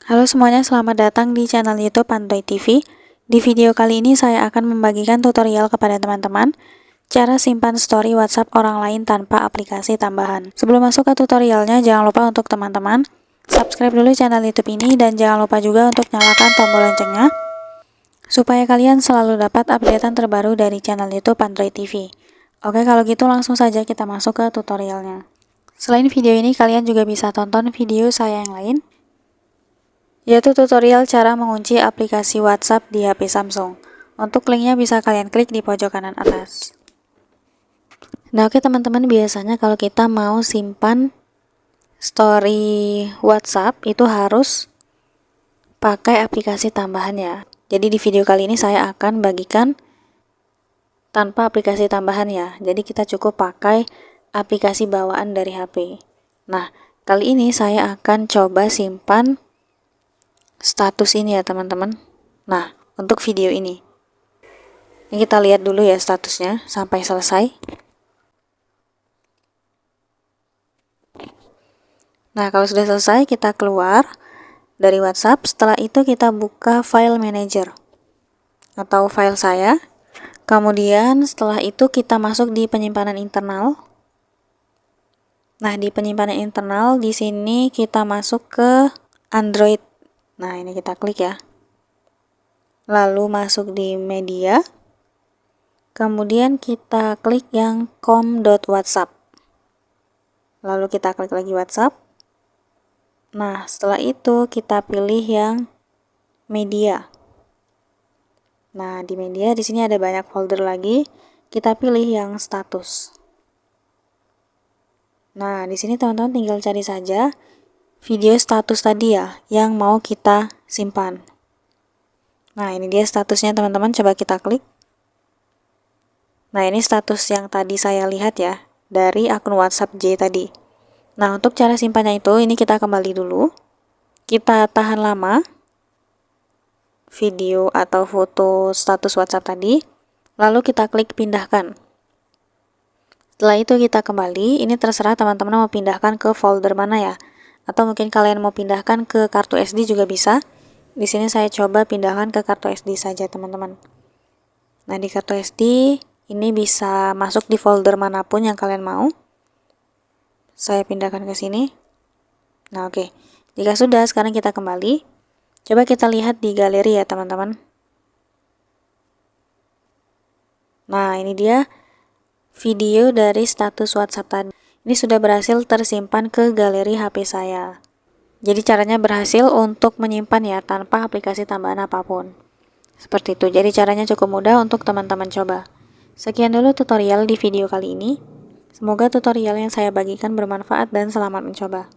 Halo semuanya, selamat datang di channel YouTube Android TV. Di video kali ini saya akan membagikan tutorial kepada teman-teman cara simpan story WhatsApp orang lain tanpa aplikasi tambahan. Sebelum masuk ke tutorialnya, jangan lupa untuk teman-teman subscribe dulu channel YouTube ini dan jangan lupa juga untuk nyalakan tombol loncengnya supaya kalian selalu dapat updatean terbaru dari channel YouTube Android TV. Oke, kalau gitu langsung saja kita masuk ke tutorialnya. Selain video ini, kalian juga bisa tonton video saya yang lain, yaitu tutorial cara mengunci aplikasi WhatsApp di HP Samsung. Untuk linknya bisa kalian klik di pojok kanan atas. Nah oke teman-teman, biasanya kalau kita mau simpan story WhatsApp itu harus pakai aplikasi tambahan ya. Jadi di video kali ini saya akan bagikan tanpa aplikasi tambahan ya. Jadi kita cukup pakai aplikasi bawaan dari HP. Nah kali ini saya akan coba simpan status ini ya teman-teman. Nah untuk video ini kita lihat dulu ya statusnya sampai selesai. Nah kalau sudah selesai kita keluar dari WhatsApp. Setelah itu kita buka file manager atau file saya. Kemudian setelah itu kita masuk di penyimpanan internal. Nah di penyimpanan internal di sini kita masuk ke Android. Nah ini kita klik ya. Lalu masuk di media. Kemudian kita klik yang com.whatsapp. Lalu kita klik lagi WhatsApp. Nah, setelah itu kita pilih yang media. Nah, di media di sini ada banyak folder lagi. Kita pilih yang status. Nah, di sini teman-teman tinggal cari saja video status tadi ya yang mau kita simpan. Nah, ini dia statusnya teman-teman, coba kita klik. Nah, ini status yang tadi saya lihat ya, dari akun WhatsApp J tadi. Nah, untuk cara simpannya itu, ini kita kembali dulu. Kita tahan lama video atau foto status WhatsApp tadi, lalu kita klik pindahkan. Setelah itu kita kembali, ini terserah teman-teman mau pindahkan ke folder mana ya. Atau mungkin kalian mau pindahkan ke kartu SD juga bisa. Di sini saya coba pindahkan ke kartu SD saja teman-teman. Nah, di kartu SD ini bisa masuk di folder manapun yang kalian mau. Saya pindahkan ke sini. Nah, oke. Jika sudah, sekarang kita kembali. Coba kita lihat di galeri ya, teman-teman. Nah, ini dia video dari status WhatsApp tadi. Ini sudah berhasil tersimpan ke galeri HP saya. Jadi caranya berhasil untuk menyimpan ya, tanpa aplikasi tambahan apapun. Seperti itu. Jadi caranya cukup mudah untuk teman-teman coba. Sekian dulu tutorial di video kali ini. Semoga tutorial yang saya bagikan bermanfaat dan selamat mencoba.